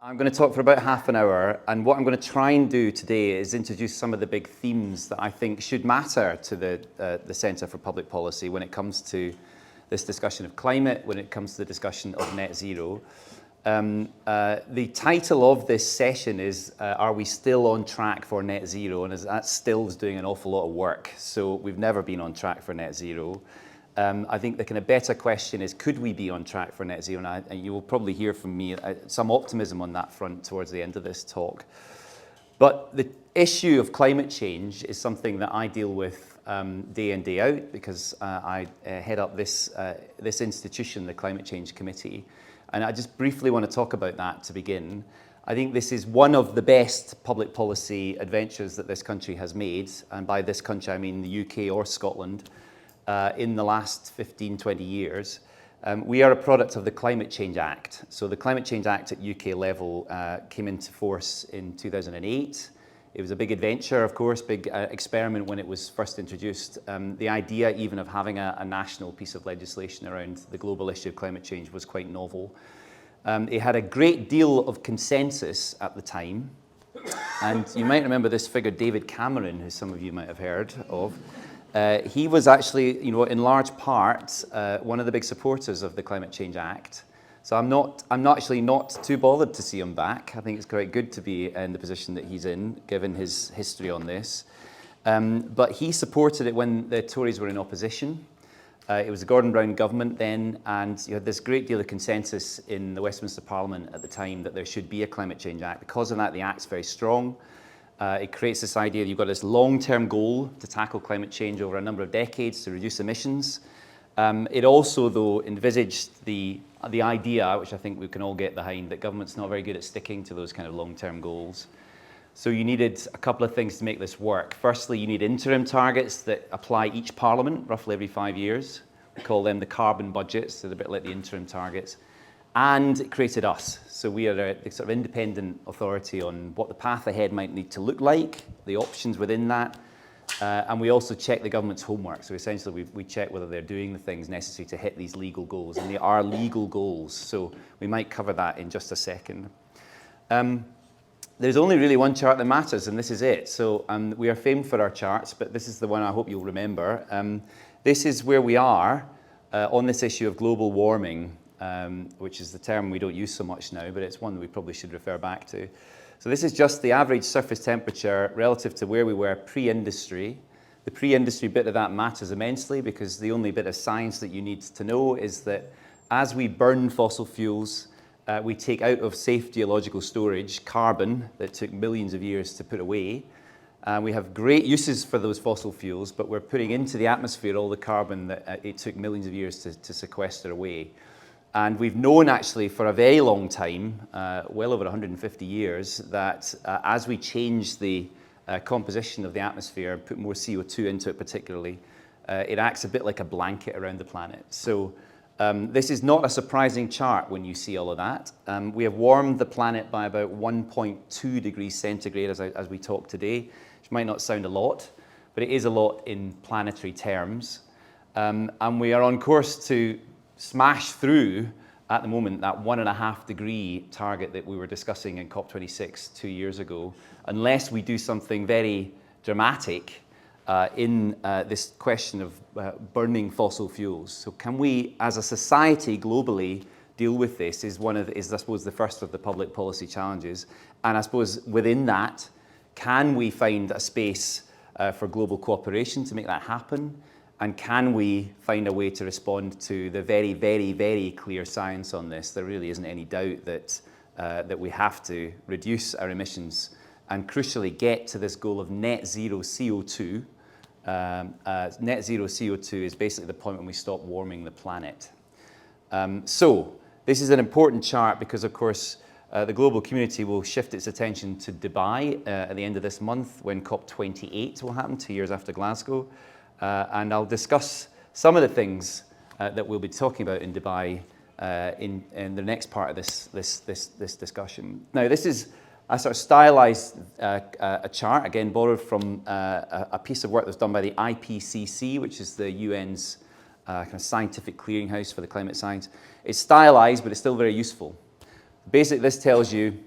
I'm going to talk for about half an hour, and what I'm going to try and do today is introduce some of the big themes that I think should matter to the Centre for Public Policy when it comes to this discussion of climate, when it comes to the discussion of net zero. The title of this session is, Are we still on track for net zero? And that still is doing an awful lot of work. So we've never been on track for net zero. I think the kind of better question is, could we be on track for net zero? And you will probably hear from me some optimism on that front towards the end of this talk. But the issue of climate change is something that I deal with day in, day out, because I head up this institution, the Climate Change Committee. And I just briefly want to talk about that to begin. I think this is one of the best public policy adventures that this country has made. And by this country, I mean the UK or Scotland. In the last 15, 20 years. We are a product of the Climate Change Act. So the Climate Change Act at UK level came into force in 2008. It was a big adventure, of course, big experiment when it was first introduced. The idea even of having a national piece of legislation around the global issue of climate change was quite novel. It had a great deal of consensus at the time. And you might remember this figure, David Cameron, who some of you might have heard of. He was actually, in large part, one of the big supporters of the Climate Change Act. So I'm actually not too bothered to see him back. I think it's quite good to be in the position that he's in, given his history on this. But he supported it when the Tories were in opposition. It was the Gordon Brown government then, and you had this great deal of consensus in the Westminster Parliament at the time that there should be a Climate Change Act. Because of that, the Act's very strong. It creates this idea that you've got this long-term goal to tackle climate change over a number of decades to reduce emissions. It also, though, envisaged the idea, which I think we can all get behind, that government's not very good at sticking to those kind of long-term goals. So you needed a couple of things to make this work. Firstly, you need interim targets that apply each parliament, roughly every 5 years. We call them the carbon budgets, so they're a bit like the interim targets. And it created us. So we are a sort of independent authority on what the path ahead might need to look like, the options within that, and we also check the government's homework. So essentially we check whether they're doing the things necessary to hit these legal goals, and they are legal goals. So we might cover that in just a second. There's only really one chart that matters, and this is it. So we are famed for our charts, but this is the one I hope you'll remember. This is where we are on this issue of global warming. Which is the term we don't use so much now, but it's one that we probably should refer back to. So this is just the average surface temperature relative to where we were pre-industry. The pre-industry bit of that matters immensely, because the only bit of science that you need to know is that as we burn fossil fuels, we take out of safe geological storage carbon that took millions of years to put away. We have great uses for those fossil fuels, but we're putting into the atmosphere all the carbon that it took millions of years to sequester away. And we've known actually for a very long time, well over 150 years, that as we change the composition of the atmosphere and put more CO2 into it particularly, it acts a bit like a blanket around the planet. So this is not a surprising chart when you see all of that. We have warmed the planet by about 1.2 degrees centigrade as we talk today, which might not sound a lot, but it is a lot in planetary terms. And we are on course to smash through, at the moment, that 1.5 degree target that we were discussing in COP26 2 years ago, unless we do something very dramatic in this question of burning fossil fuels. So can we, as a society globally, deal with this is I suppose, the first of the public policy challenges. And I suppose within that, can we find a space for global cooperation to make that happen? And can we find a way to respond to the very, very, very clear science on this? There really isn't any doubt that we have to reduce our emissions and crucially get to this goal of net zero CO2. Net zero CO2 is basically the point when we stop warming the planet. So this is an important chart because, of course, the global community will shift its attention to Dubai at the end of this month, when COP28 will happen, 2 years after Glasgow. And I'll discuss some of the things that we'll be talking about in Dubai in the next part of this discussion. Now, this is a sort of stylized a chart, again borrowed from a piece of work that's done by the IPCC, which is the UN's kind of scientific clearinghouse for the climate science. It's stylized, but it's still very useful. Basically, this tells you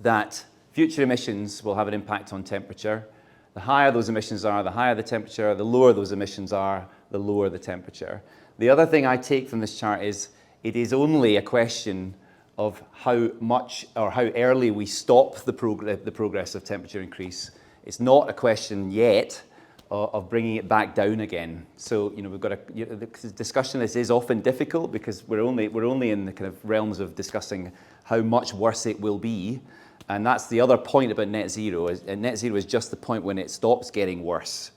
that future emissions will have an impact on temperature. The higher those emissions are, the higher the temperature. The lower those emissions are, the lower the temperature. The other thing I take from this chart is it is only a question of how much or how early we stop the progress of temperature increase. It's not a question yet of bringing it back down again. So, we've got the discussion. This is often difficult because we're only in the kind of realms of discussing how much worse it will be, and that's the other point about net zero. Net zero is just the point when it stops getting worse.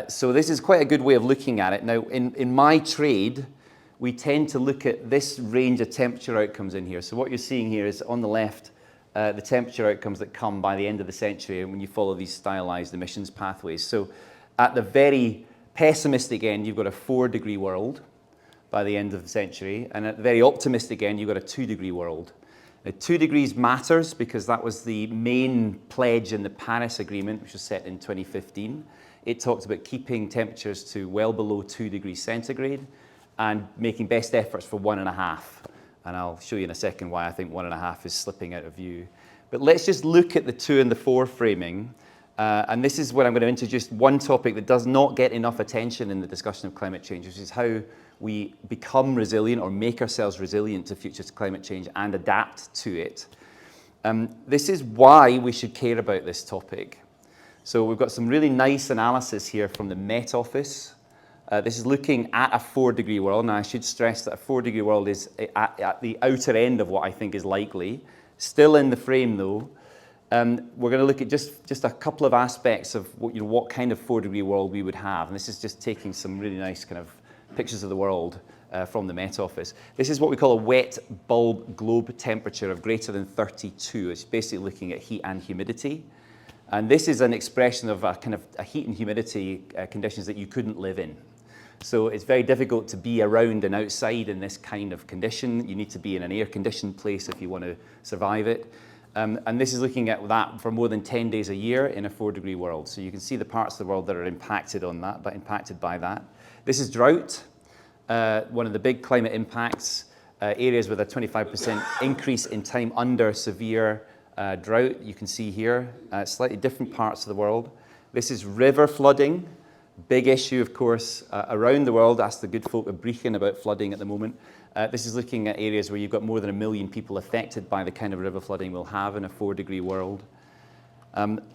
So this is quite a good way of looking at it. Now, in my trade, we tend to look at this range of temperature outcomes in here. So what you're seeing here is on the left, the temperature outcomes that come by the end of the century when you follow these stylized emissions pathways. So at the very pessimistic end, you've got a 4-degree world by the end of the century, and at the very optimistic end, you've got a 2-degree world. Now, 2 degrees matters because that was the main pledge in the Paris Agreement, which was set in 2015. It talked about keeping temperatures to well below 2 degrees centigrade and making best efforts for 1.5. And I'll show you in a second why I think 1.5 is slipping out of view. But let's just look at the 2 and the 4 framing. And this is where I'm going to introduce one topic that does not get enough attention in the discussion of climate change, which is how we become resilient or make ourselves resilient to future climate change and adapt to it. This is why we should care about this topic. So we've got some really nice analysis here from the Met Office. This is looking at a 4-degree world. Now, I should stress that a 4-degree world is at the outer end of what I think is likely. Still in the frame, though. We're going to look at just a couple of aspects of what kind of 4-degree world we would have. And this is just taking some really nice kind of pictures of the world from the Met Office. This is what we call a wet bulb globe temperature of greater than 32. It's basically looking at heat and humidity. And this is an expression of a kind of a heat and humidity conditions that you couldn't live in. So it's very difficult to be around and outside in this kind of condition. You need to be in an air-conditioned place if you want to survive it. And this is looking at that for more than 10 days a year in a 4-degree world. So you can see the parts of the world that are impacted by that. This is drought, one of the big climate impacts, areas with a 25% increase in time under severe drought. You can see here, slightly different parts of the world. This is river flooding. Big issue, of course, around the world. Ask the good folk of Brechin about flooding at the moment. This is looking at areas where you've got more than 1 million people affected by the kind of river flooding we'll have in a 4-degree world.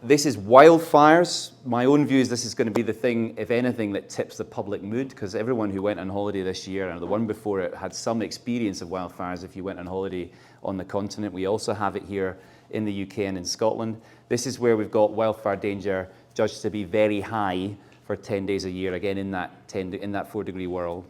This is wildfires. My own view is this is going to be the thing, if anything, that tips the public mood, because everyone who went on holiday this year and the one before it had some experience of wildfires if you went on holiday on the continent. We also have it here in the UK and in Scotland. This is where we've got wildfire danger judged to be very high for 10 days a year, again in that 4-degree world.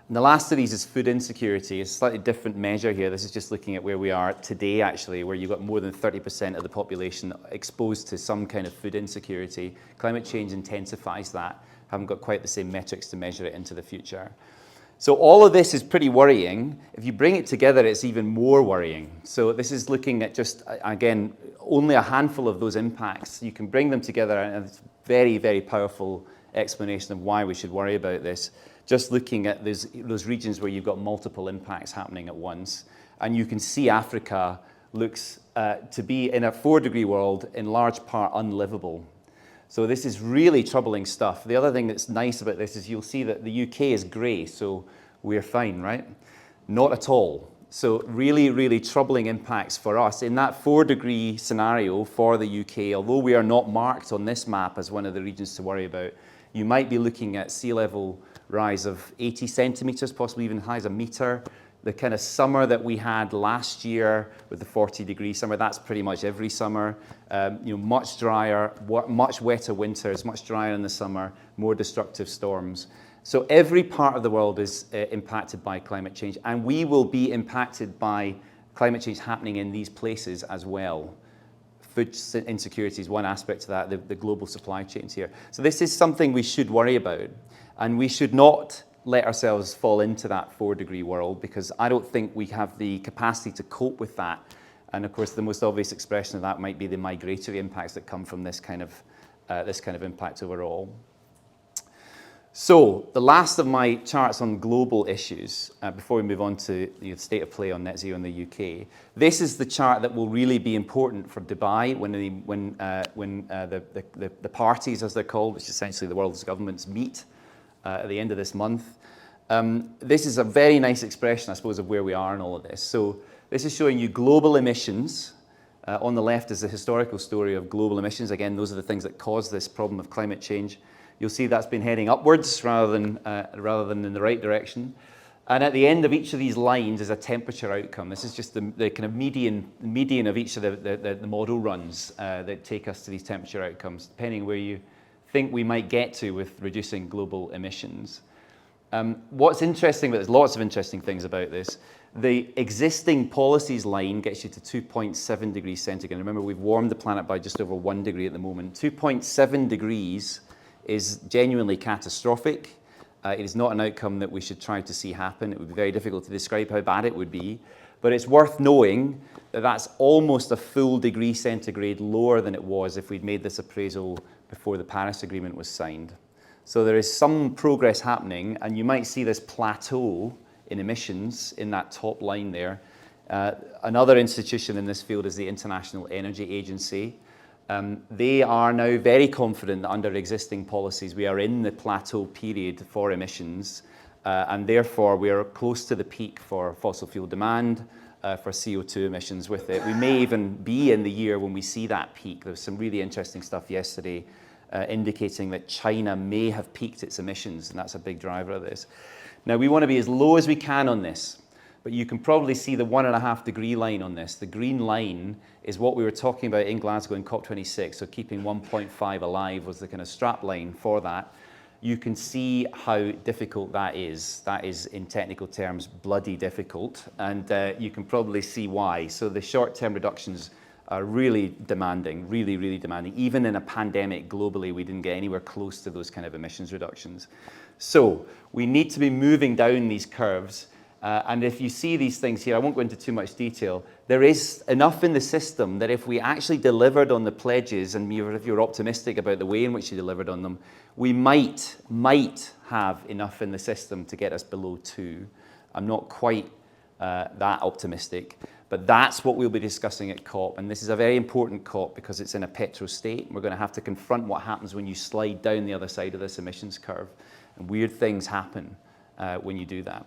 And the last of these is food insecurity. It's a slightly different measure here. This is just looking at where we are today, actually, where you've got more than 30% of the population exposed to some kind of food insecurity. Climate change intensifies that. Haven't got quite the same metrics to measure it into the future. So all of this is pretty worrying. If you bring it together, it's even more worrying. So this is looking at just, again, only a handful of those impacts. You can bring them together, and it's a very, very powerful explanation of why we should worry about this. Just looking at those regions where you've got multiple impacts happening at once. And you can see Africa looks to be, in a 4-degree world, in large part unlivable. So this is really troubling stuff. The other thing that's nice about this is you'll see that the UK is grey, so we're fine, right? Not at all. So really, really troubling impacts for us. In that 4-degree scenario for the UK, although we are not marked on this map as one of the regions to worry about, you might be looking at sea level rise of 80 centimetres, possibly even as high as a metre. The kind of summer that we had last year with the 40-degree summer, that's pretty much every summer. Much drier, much wetter winters, much drier in the summer, more destructive storms. So every part of the world is impacted by climate change, and we will be impacted by climate change happening in these places as well. Food insecurity is one aspect of that, the global supply chains here. So this is something we should worry about, and we should not let ourselves fall into that 4-degree world, because I don't think we have the capacity to cope with that. And of course, the most obvious expression of that might be the migratory impacts that come from this kind of impact overall. So the last of my charts on global issues, before we move on to the state of play on net zero in the UK, this is the chart that will really be important for Dubai when the parties, as they're called, which is essentially the world's governments, meet at the end of this month. This is a very nice expression, I suppose, of where we are in all of this. So this is showing you global emissions. On the left is the historical story of global emissions. Again, those are the things that cause this problem of climate change. You'll see that's been heading upwards rather than in the right direction. And at the end of each of these lines is a temperature outcome. This is just the kind of median of each of the model runs that take us to these temperature outcomes, depending where you think we might get to with reducing global emissions. What's interesting, but there's lots of interesting things about this, the existing policies line gets you to 2.7 degrees centigrade. Remember, we've warmed the planet by just over 1 degree at the moment. 2.7 degrees is genuinely catastrophic. It is not an outcome that we should try to see happen. It would be very difficult to describe how bad it would be, but it's worth knowing that that's almost a full degree centigrade lower than it was if we'd made this appraisal before the Paris Agreement was signed. So there is some progress happening, and you might see this plateau in emissions in that top line there. Another institution in this field is the International Energy Agency. They are now very confident that under existing policies we are in the plateau period for emissions, and therefore we are close to the peak for fossil fuel demand, for CO2 emissions with it. We may even be in the year when we see that peak. There was some really interesting stuff yesterday indicating that China may have peaked its emissions, and that's a big driver of this. Now, we want to be as low as we can on this, but you can probably see the 1.5 degree line on this. The green line is what we were talking about in Glasgow in COP26, so keeping 1.5 alive was the kind of strap line for that. You can see how difficult that is. That is, in technical terms, bloody difficult, and you can probably see why. So the short-term reductions are really demanding, really demanding. Even in a pandemic globally, we didn't get anywhere close to those kind of emissions reductions. So we need to be moving down these curves. And if you see these things here, I won't go into too much detail, there is enough in the system that if we actually delivered on the pledges, and if you're optimistic about the way in which you delivered on them, we might have enough in the system to get us below 2. I'm not quite that optimistic, but that's what we'll be discussing at COP. And this is a very important COP because it's in a petro-state. We're going to have to confront what happens when you slide down the other side of this emissions curve. And weird things happen when you do that.